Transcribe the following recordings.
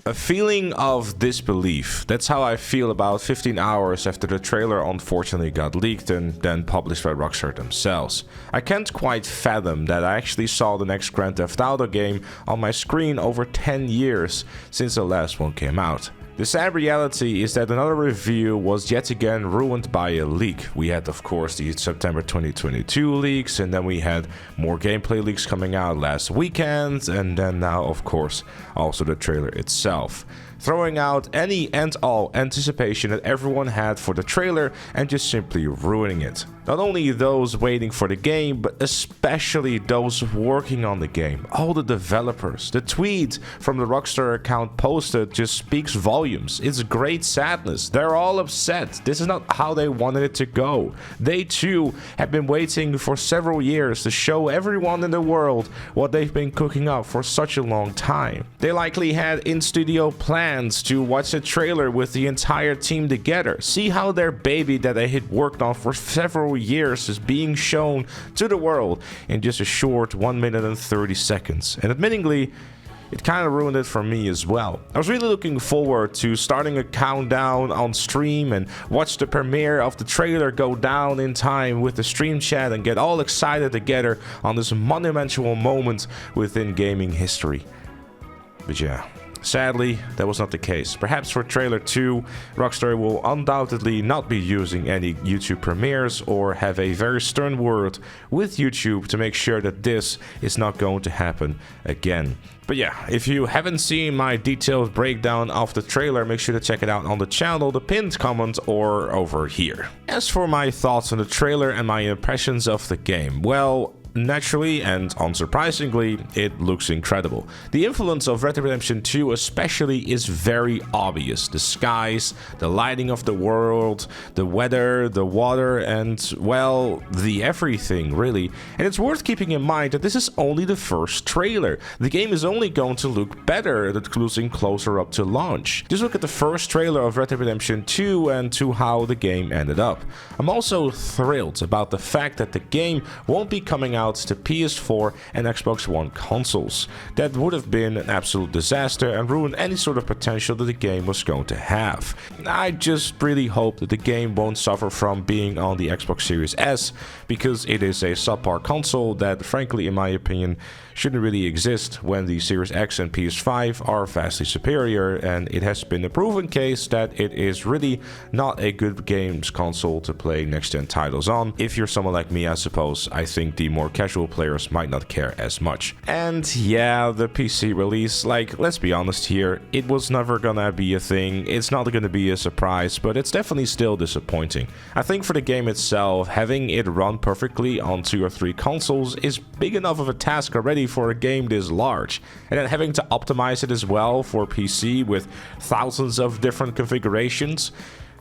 A feeling of disbelief. That's how I feel about 15 hours after the trailer unfortunately got leaked and then published by Rockstar themselves. I can't quite fathom that I actually saw the next Grand Theft Auto game on my screen over 10 years since the last one came out. The sad reality is that another review was yet again ruined by a leak. We had, of course, the September 2022 leaks, and then we had more gameplay leaks coming out last weekend, and then now, of course, also the trailer itself. Throwing out any and all anticipation that everyone had for the trailer and just simply ruining it. Not only those waiting for the game, but especially those working on the game. All the developers. The tweet from the Rockstar account posted just speaks volumes. It's great sadness. They're all upset. This is not how they wanted it to go. They too have been waiting for several years to show everyone in the world what they've been cooking up for such a long time. They likely had in-studio plans to watch the trailer with the entire team together. See how their baby that they had worked on for several years is being shown to the world in just a short 1 minute and 30 seconds. And admittingly, it kind of ruined it for me as well. I was really looking forward to starting a countdown on stream and watch the premiere of the trailer go down in time with the stream chat and get all excited together on this monumental moment within gaming history. But yeah. Sadly, that was not the case. Perhaps for trailer 2, Rockstar will undoubtedly not be using any YouTube premieres or have a very stern word with YouTube to make sure that this is not going to happen again. But yeah, if you haven't seen my detailed breakdown of the trailer, make sure to check it out on the channel, the pinned comment, or over here. As for my thoughts on the trailer and my impressions of the game, well, naturally and unsurprisingly, it looks incredible. The influence of Red Dead Redemption 2 especially is very obvious. The skies, the lighting of the world, the weather, the water, and, well, the everything, really. And it's worth keeping in mind that this is only the first trailer. The game is only going to look better at closing closer up to launch. Just look at the first trailer of Red Dead Redemption 2 and to how the game ended up. I'm also thrilled about the fact that the game won't be coming out to PS4 and Xbox One consoles. That would have been an absolute disaster and ruin any sort of potential that the game was going to have. I just really hope that the game won't suffer from being on the Xbox Series S, because it is a subpar console that, frankly, in my opinion, shouldn't really exist when the Series X and PS5 are vastly superior, and it has been a proven case that it is really not a good games console to play next-gen titles on. If you're someone like me, I suppose, I think the more casual players might not care as much. And yeah, the PC release, like, let's be honest here, it was never gonna be a thing, it's not gonna be a surprise, but it's definitely still disappointing. I think for the game itself, having it run perfectly on 2 or 3 consoles is big enough of a task already for a game this large, and then having to optimize it as well for PC with thousands of different configurations,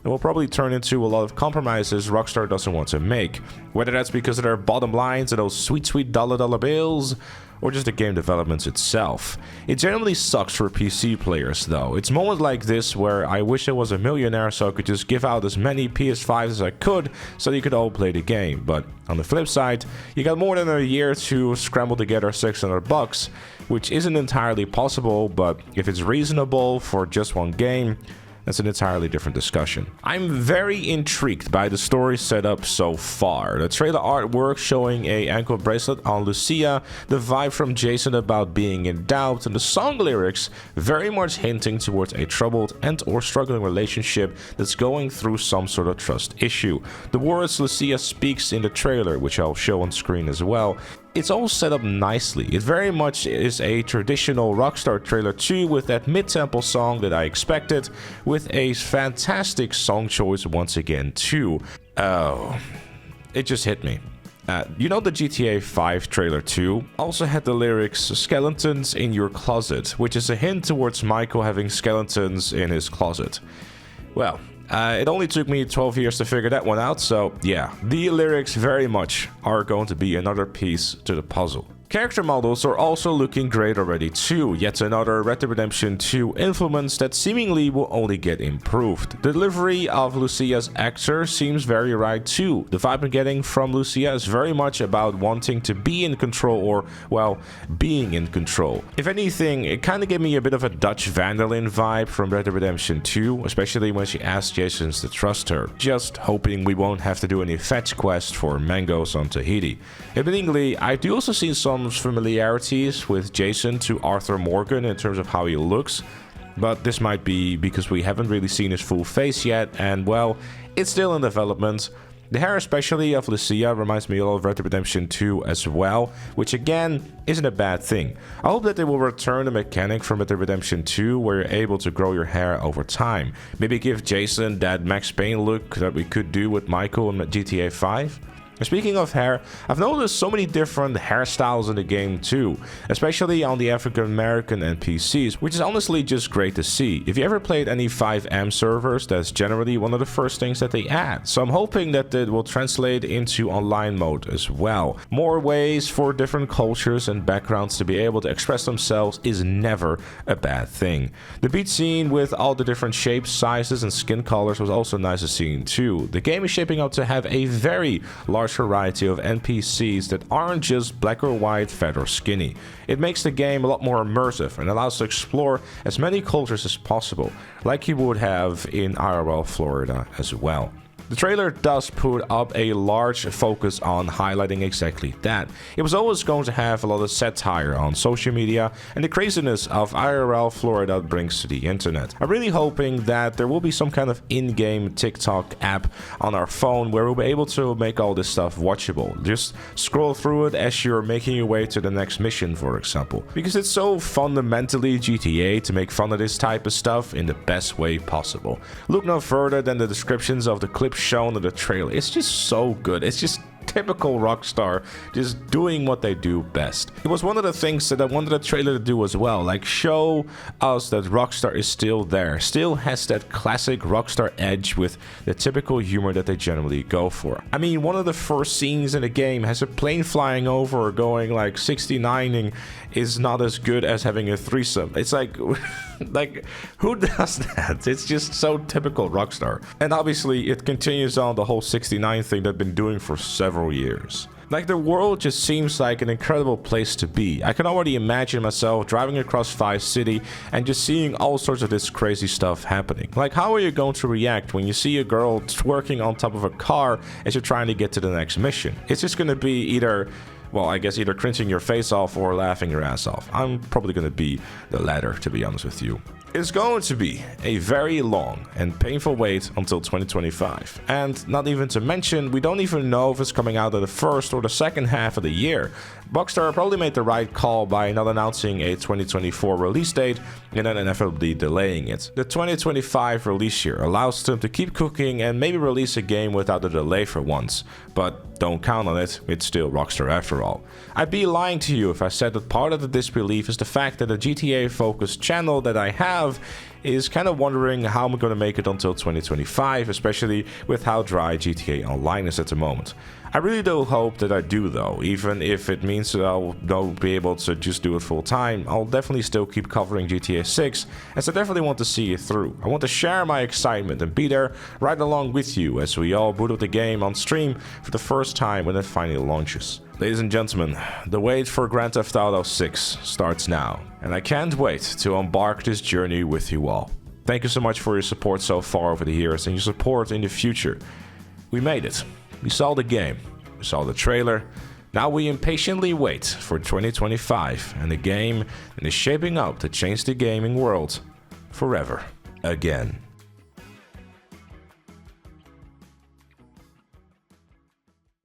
it will probably turn into a lot of compromises Rockstar doesn't want to make, whether that's because of their bottom lines and those sweet dollar bills, or just the game development itself. It generally sucks for PC players though. It's moments like this where I wish I was a millionaire so I could just give out as many PS5s as I could so you could all play the game. But on the flip side, you got more than a year to scramble together $600, which isn't entirely possible, but if it's reasonable for just one game, that's an entirely different discussion. I'm very intrigued by the story setup so far. The trailer artwork showing a ankle bracelet on Lucia, the vibe from Jason about being in doubt, and the song lyrics very much hinting towards a troubled and or struggling relationship that's going through some sort of trust issue. The words Lucia speaks in the trailer, which I'll show on screen as well, it's all set up nicely. It very much is a traditional Rockstar trailer too, with that mid-tempo song that I expected, with a fantastic song choice once again too. Oh, it just hit me. You know, the GTA 5 trailer 2 also had the lyrics "skeletons in your closet," which is a hint towards Michael having skeletons in his closet. Well, it only took me 12 years to figure that one out, so yeah, the lyrics very much are going to be another piece to the puzzle. Character models are also looking great already too, yet another Red Dead Redemption 2 influence that seemingly will only get improved. The delivery of Lucia's actor seems very right too. The vibe I'm getting from Lucia is very much about wanting to be in control, or, well, being in control. If anything, it kinda gave me a bit of a Dutch Vanderlyn vibe from Red Dead Redemption 2, especially when she asked Jason to trust her. Just hoping we won't have to do any fetch quest for mangoes on Tahiti. Admittingly, I do also see some familiarities with Jason to Arthur Morgan in terms of how he looks, but this might be because we haven't really seen his full face yet, and well, it's still in development. The hair especially of Lucia reminds me a lot of Red Dead Redemption 2 as well, which again isn't a bad thing. I hope that they will return the mechanic from Red Dead Redemption 2 where you're able to grow your hair over time. Maybe give Jason that Max Payne look that we could do with Michael in GTA 5. Speaking of hair, I've noticed so many different hairstyles in the game too, especially on the African American NPCs, which is honestly just great to see. If you ever played any 5M servers, that's generally one of the first things that they add, so I'm hoping that it will translate into online mode as well. More ways for different cultures and backgrounds to be able to express themselves is never a bad thing. The beach scene with all the different shapes, sizes and skin colors was also nice to see too. The game is shaping up to have a very large variety of NPCs that aren't just black or white, fat or skinny. It makes the game a lot more immersive and allows to explore as many cultures as possible, like you would have in IRL Florida as well. The trailer does put up a large focus on highlighting exactly that. It was always going to have a lot of satire on social media and the craziness of IRL Florida brings to the internet. I'm really hoping that there will be some kind of in-game TikTok app on our phone where we'll be able to make all this stuff watchable. Just scroll through it as you're making your way to the next mission, for example. Because it's so fundamentally GTA to make fun of this type of stuff in the best way possible. Look no further than the descriptions of the clips shown in the trailer. It's just so good. It's just typical Rockstar, just doing what they do best. It was one of the things that I wanted the trailer to do as well, like show us that Rockstar is still there, still has that classic Rockstar edge with the typical humor that they generally go for. I mean, one of the first scenes in the game has a plane flying over going like 69ing is not as good as having a threesome. It's like, like who does that? It's just so typical Rockstar. And obviously it continues on the whole 69 thing they've been doing for several years. Like, the world just seems like an incredible place to be. I can already imagine myself driving across Vice City and just seeing all sorts of this crazy stuff happening. Like, how are you going to react when you see a girl twerking on top of a car as you're trying to get to the next mission? It's just gonna be either, well, I guess either cringing your face off or laughing your ass off. I'm probably gonna be the latter, to be honest with you. It's going to be a very long and painful wait until 2025. And not even to mention, we don't even know if it's coming out in the first or the second half of the year. Rockstar probably made the right call by not announcing a 2024 release date and then inevitably delaying it. The 2025 release year allows them to keep cooking and maybe release a game without a delay for once. But don't count on it, it's still Rockstar after all. I'd be lying to you if I said that part of the disbelief is the fact that the GTA focused channel that I have is kind of wondering how I'm going to make it until 2025, especially with how dry GTA Online is at the moment. I really do hope that I do though, even if it means that I'll not be able to just do it full time. I'll definitely still keep covering GTA 6, as I definitely want to see it through. I want to share my excitement and be there right along with you as we all boot up the game on stream for the first time when it finally launches. Ladies and gentlemen, the wait for Grand Theft Auto 6 starts now, and I can't wait to embark this journey with you all. Thank you so much for your support so far over the years and your support in the future. We made it. We saw the game. We saw the trailer. Now we impatiently wait for 2025 and the game that is shaping up to change the gaming world forever again.